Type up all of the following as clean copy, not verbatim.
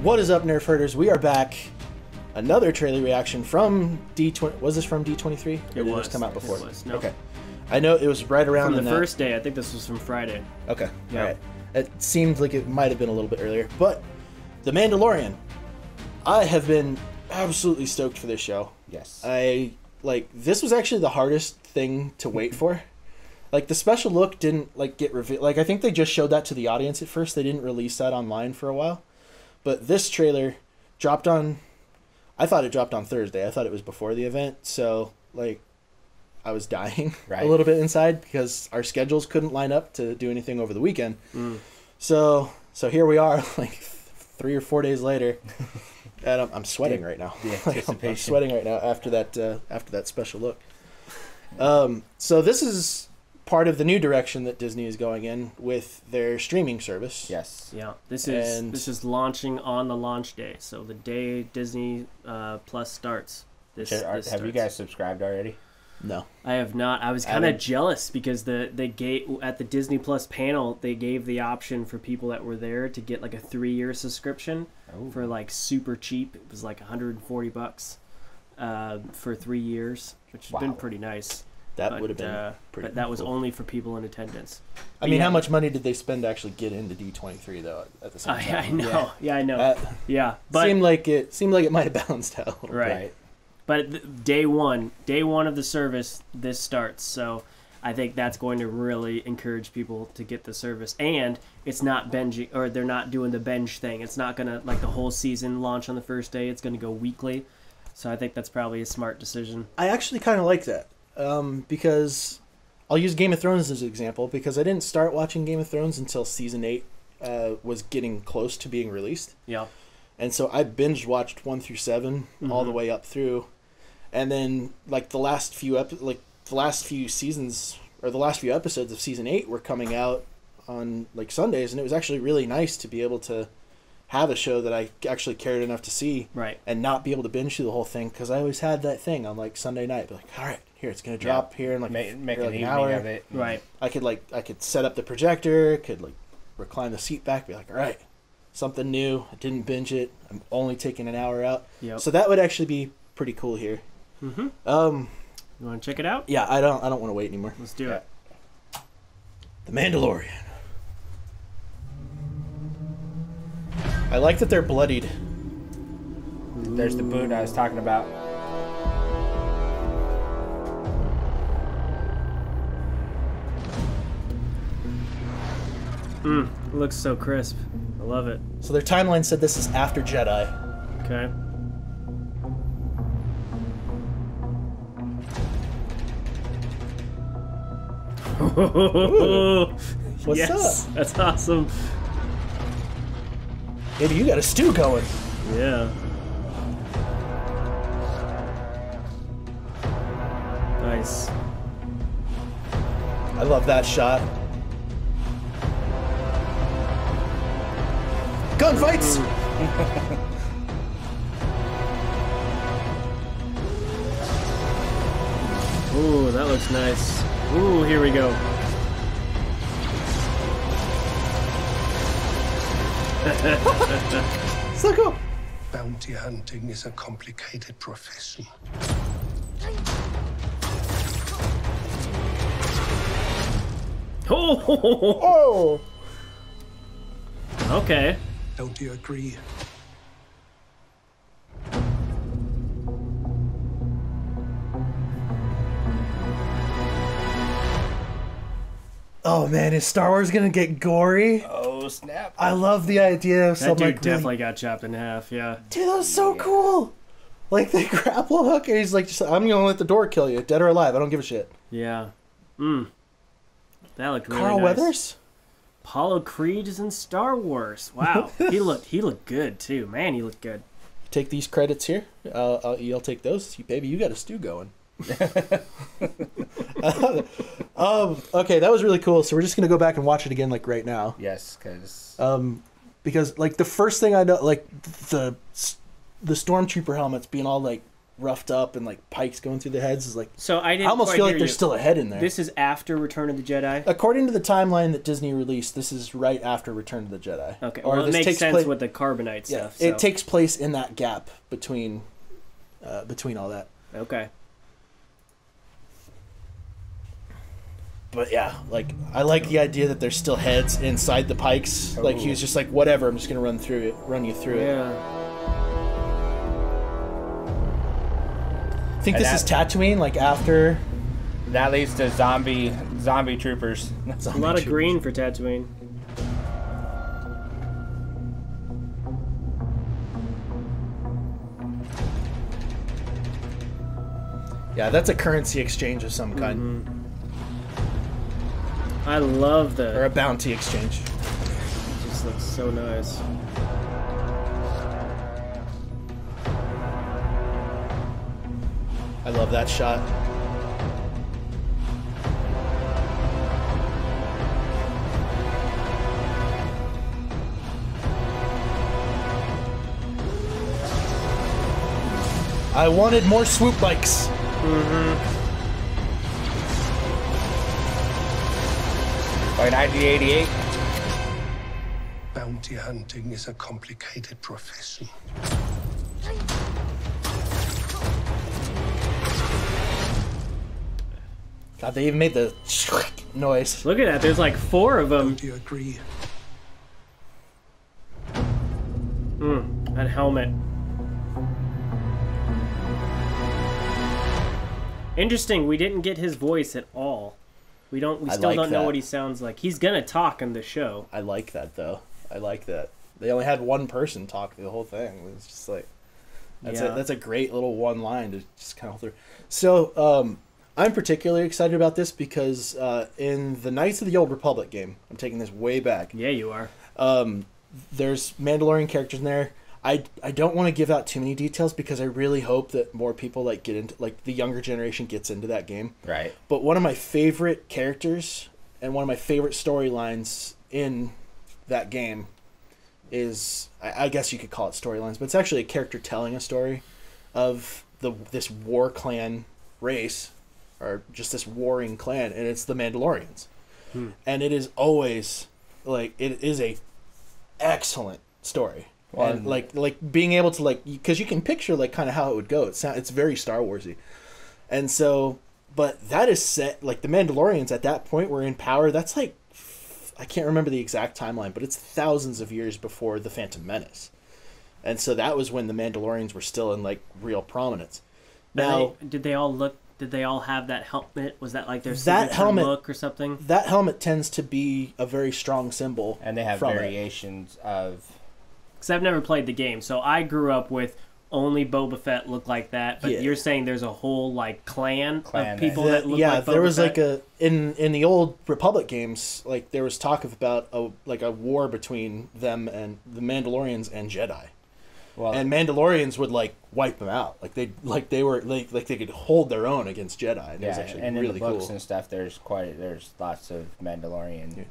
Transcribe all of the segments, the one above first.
What is up, Nerfherders? We are back. Another trailer reaction from D20. Was this from D23? Or did was. This come out before? It was. No. Okay. I know it was right around from the first day. I think this was from Friday. Okay. Yeah. All right. It seemed like it might have been a little bit earlier, but The Mandalorian. I have been absolutely stoked for this show. Yes. This was actually the hardest thing to wait for. Like, the special look didn't get revealed. Like, I think they just showed that to the audience at first. They didn't release that online for a while. But this trailer dropped on... I thought it dropped on Thursday. I thought it was before the event. So, I was dying a little bit inside because our schedules couldn't line up to do anything over the weekend. So here we are, 3 or 4 days later. And I'm sweating right now. The anticipation. I'm sweating right now after that special look. So this is part of the new direction that Disney is going in with their streaming service. Yes. Yeah. This is launching on the launch day. So the day Disney Plus starts. Have you guys subscribed already? No, I have not. I was kind of jealous because they gave at the Disney Plus panel, they gave the option for people that were there to get a 3-year subscription for super cheap. It was $140 for 3 years, which has been pretty nice. That would have been pretty. But that was cool. only for people in attendance. I mean, how much money did they spend to actually get into D23 though? At the same time, I know. Yeah, I know. But seemed like it might have balanced out. Right. But day one of the service, this starts. So I think that's going to really encourage people to get the service. And it's not binging, or they're not doing the binge thing. It's not going to, the whole season launch on the first day. It's going to go weekly. So I think that's probably a smart decision. I actually kind of like that because I'll use Game of Thrones as an example because I didn't start watching Game of Thrones until Season 8 was getting close to being released. Yeah. And so I binge watched 1 through 7 all the way up through. And then, the last few seasons, or the last few episodes of Season 8 were coming out on, Sundays, and it was actually really nice to be able to have a show that I actually cared enough to see, and not be able to binge through the whole thing, because I always had that thing on, Sunday night, all right, here, it's going to drop here in, make an hour. of it. Right. I could set up the projector, could, recline the seat back, be all right, something new, I didn't binge it, I'm only taking an hour out. Yep. So that would actually be pretty cool here. You want to check it out? Yeah, I don't want to wait anymore. Let's do it. The Mandalorian. I like that they're bloodied. There's the boot I was talking about. It looks so crisp. I love it. So their timeline said this is after Jedi. Okay. What's up? That's awesome. Maybe you got a stew going. Yeah. Nice. I love that shot. Gunfights! Ooh, that looks nice. Ooh, here we go. So cool. Bounty hunting is a complicated profession. Oh! Okay. Don't you agree? Oh man, is Star Wars gonna get gory? Oh snap! I love the idea of that something dude definitely got chopped in half. Yeah. Dude, that was so cool. The grapple hook, and he's I'm gonna let the door kill you, dead or alive. I don't give a shit. Yeah. That looked really Carl nice. Weathers. Apollo Creed is in Star Wars. Wow, he looked good too. Man, he looked good. Take these credits here. I'll take those. Baby, you got a stew going. Okay, that was really cool. So we're just gonna go back and watch it again, right now. Yes, because the first thing I know, the stormtrooper helmets being all roughed up and like pikes going through their heads. Is like, So I didn't. I almost quite feel like hear there's you. still a head in there. This is after Return of the Jedi. According to the timeline that Disney released, this is right after Return of the Jedi. Okay, Or well, it this makes takes sense place- with the carbonite Yeah, stuff. So. it takes place in that gap between all that. Okay. But yeah, like I like the idea that there's still heads inside the pikes. Like he was just like, whatever, I'm just gonna run you through it. Yeah. I think And this is Tatooine, like after That leads to zombie troopers. A lot of green for Tatooine. Yeah, that's a currency exchange of some kind. I love Or the. a bounty exchange. It just looks so nice. I love that shot. I wanted more swoop bikes. By 1988. Bounty hunting is a complicated profession. God, they even made the noise. Look at that. There's like 4 of them. Do you agree? That helmet. Interesting. We didn't get his voice at all. We still like don't know that. what he sounds like. He's gonna talk in the show. I like that though. I like that. They only had one person talk the whole thing. It's just like that's a great little one line to just kind of through. So I'm particularly excited about this because in the Knights of the Old Republic game, I'm taking this way back. Yeah, you are. There's Mandalorian characters in there. I don't want to give out too many details because I really hope that more people like get into like the younger generation gets into that game. Right. But one of my favorite characters and one of my favorite storylines in that game is I guess you could call it storylines, but it's actually a character telling a story of this war clan race or just this warring clan, and it's the Mandalorians. And it is always like it is a excellent story. Well, And like being able to like because you can picture like kind of how it would go. It's very Star Warsy, and so but that is set like the Mandalorians at that point were in power. That's like I can't remember the exact timeline, but it's thousands of years before the Phantom Menace, and so that was when the Mandalorians were still in like real prominence. Now Did they all have that helmet? Was that like their That signature helmet- look or something? that helmet tends to be a very strong symbol, And they have from it. variations of. Because I've never played the game, so I grew up with only Boba Fett look like that. But Yeah. you're saying there's a whole like clan Clan of people The- that look yeah, like Boba there was Fett? like a in the old Republic games, like there was talk of about a war between them and the Mandalorians and Jedi, Well, and Mandalorians would like wipe them out, like they could hold their own against Jedi. And it was yeah, actually and in really the books cool. and stuff, there's lots of Mandalorian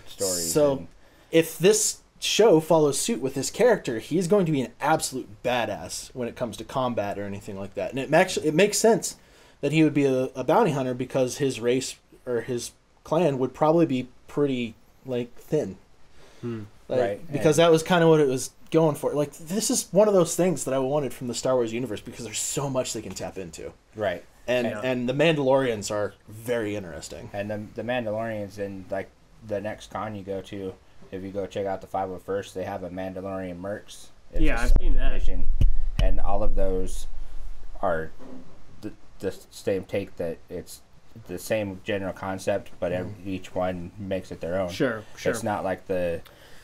stories. So, and- if this show follows suit with this character, he's going to be an absolute badass when it comes to combat or anything like that. And it makes sense that he would be a bounty hunter because his race or his clan would probably be pretty like thin. Right, Because that was kind of what it was going for. Like this is one of those things that I wanted from the Star Wars universe because there's so much they can tap into. right. And the Mandalorians are very interesting. And the Mandalorians in like the next con you go to, if you go check out the 501st, they have a Mandalorian mercs. It's Yeah, a I've seen that. subdivision, and all of those are the same take that it's the same general concept, but each one makes it their own. Sure. It's not like the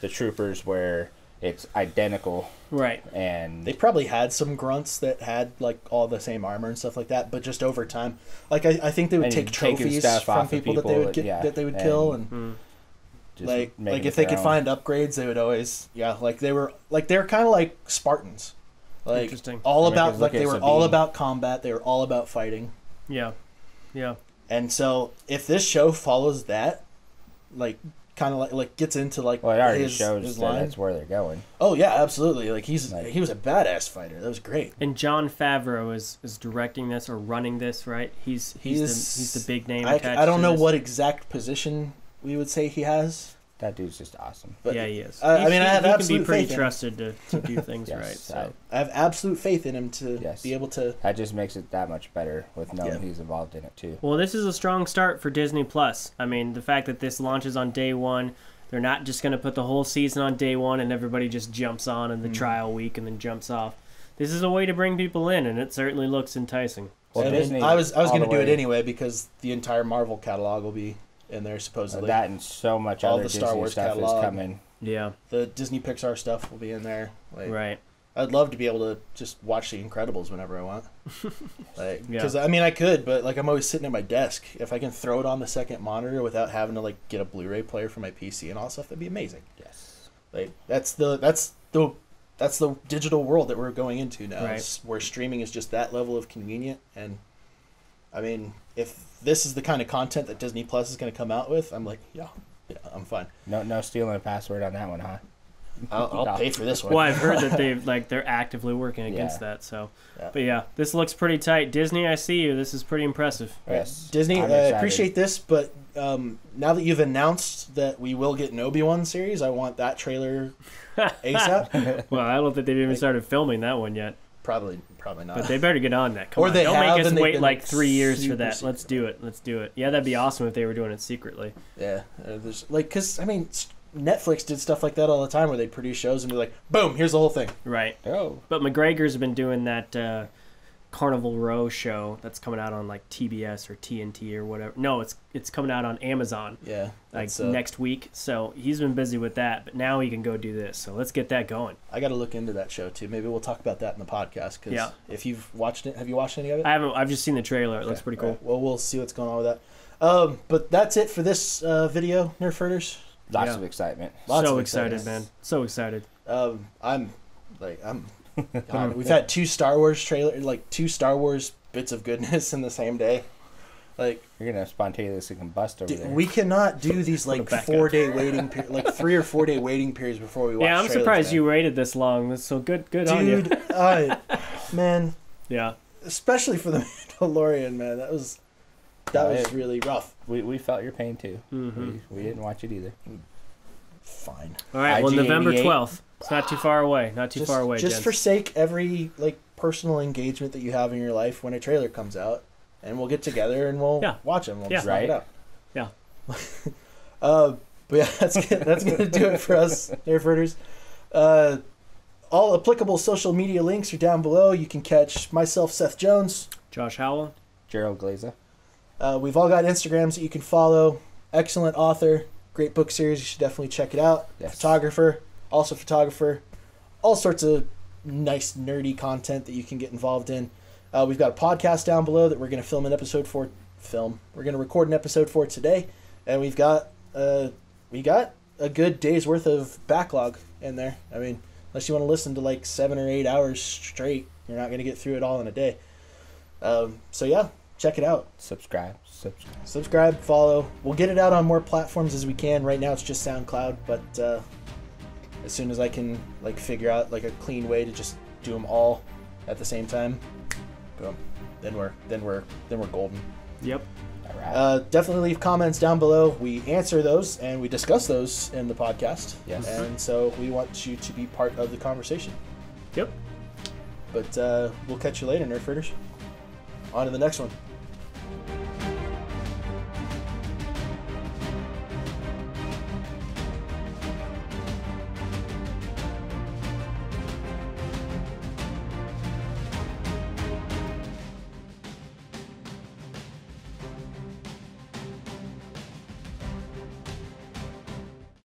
troopers where it's identical Right. and They probably had some grunts that had like all the same armor and stuff like that, but just over time, like I think they would And take taking trophies stuff from off of people that they would people, get yeah, that they would and kill, and just like making it if they their could own. find upgrades, they would always they were kind of like Spartans, like Interesting. all I mean, about 'cause like look they at were all Sabine. about combat, they were all about fighting, Yeah. Yeah. and so if this show follows that, like kind of like gets into like Well, it already his shows that line. that's where they're going. Oh yeah, absolutely. Like he was a badass fighter. That was great. And Jon Favreau is directing this or running this, right? He's the big name. I don't know what exact position we would say he has. That dude's just awesome. But yeah, he is. I mean, I have he can absolute be pretty faith trusted to do things Yes, right. So I have absolute faith in him to Yes. be able to. That just makes it that much better with knowing Yeah. he's involved in it too. well, this is a strong start for Disney Plus. I mean, the fact that this launches on day one, they're not just going to put the whole season on day one and everybody just jumps on in the trial week and then jumps off. This is a way to bring people in, and it certainly looks enticing. Well, And Disney, I was all going to the do it way- anyway because the entire Marvel catalog will be in there supposedly. That and so much All other the Disney Star Wars stuff catalog. is coming. Yeah, The Disney Pixar stuff will be in there. Like, right. I'd love to be able to just watch The Incredibles whenever I want. Like, Yeah. because I mean, I could, but like I'm always sitting at my desk. If I can throw it on the second monitor without having to like get a Blu-ray player for my PC and all that stuff, that'd be amazing. Yes. Like that's the digital world that we're going into now, Right. where streaming is just that level of convenient. And I mean, if this is the kind of content that Disney Plus is going to come out with, I'm like, yeah, I'm fine. No stealing a password on that one, huh? I'll pay for this one. Well, I've heard that they're actively working against that. So, Yeah. but yeah, this looks pretty tight. Disney, I see you. This is pretty impressive. Yes. Disney, I'm I excited. appreciate this, but now that you've announced that we will get an Obi-Wan series, I want that trailer ASAP. Well, I don't think they've even started filming that one yet. Probably not. But they better get on that. Come Or on. they Don't have, make us and they've wait been, like 3 years for super that. secret. Let's do it. Let's do it. Yeah, that'd be awesome if they were doing it secretly. Yeah, there's like, because I mean, Netflix did stuff like that all the time, where they produce shows and be like, boom, here's the whole thing. Right. Oh. But McGregor's been doing that Carnival Row show that's coming out on like TBS or TNT or whatever. No, it's coming out on Amazon Yeah, like that's, next week. So he's been busy with that, but now he can go do this. So let's get that going. I got to look into that show too. Maybe we'll talk about that in the podcast. Because Yeah. if you've watched it, have you watched any of it? I haven't. I've just seen the trailer. It looks Okay, pretty cool. right. Well, we'll see what's going on with that. But that's it for this video, Nerfherders. Lots Yeah. of excitement. Lots So of excited, excitement. man. So excited. I'm God, we've had two Star Wars bits of goodness in the same day. Like, You're gonna spontaneously combust over there. we cannot do these like it back 4 up. day waiting like 3 or 4 day waiting periods before we watch. Yeah, I'm trailers, surprised man. you waited this long. That's so good on you. Dude, man, Yeah. especially for the Mandalorian, man. That was really rough. We felt your pain too. Mm-hmm. We didn't watch it either. Fine. All right. Well, IG-88. November 12th. It's not too far away. Not too Just, far away. just gents. forsake every like personal engagement that you have in your life when a trailer comes out, and we'll get together and we'll watch them. We'll just knock it out. Yeah. But yeah, that's gonna do it for us, Nerfherders. All applicable social media links are down below. You can catch myself, Seth Jones. Josh Howell. Gerald Glazer. We've all got Instagrams that you can follow. Excellent author, great book series. You should definitely check it out. Yes. Photographer. All sorts of nice nerdy content that you can get involved in. We've got a podcast down below that we're going to film an episode for. We're going to record an episode for today, and we got a good day's worth of backlog in there. I mean, unless you want to listen to like 7 or 8 hours straight, you're not going to get through it all in a day. So yeah, check it out. Subscribe, follow. We'll get it out on more platforms as we can. Right now it's just SoundCloud, but as soon as I can like figure out like a clean way to just do them all at the same time, boom, then we're golden. Yep. All right. Definitely leave comments down below. We answer those and we discuss those in the podcast. Yes. And so we want you to be part of the conversation. Yep. But we'll catch you later, Nerfherders. On to the next one.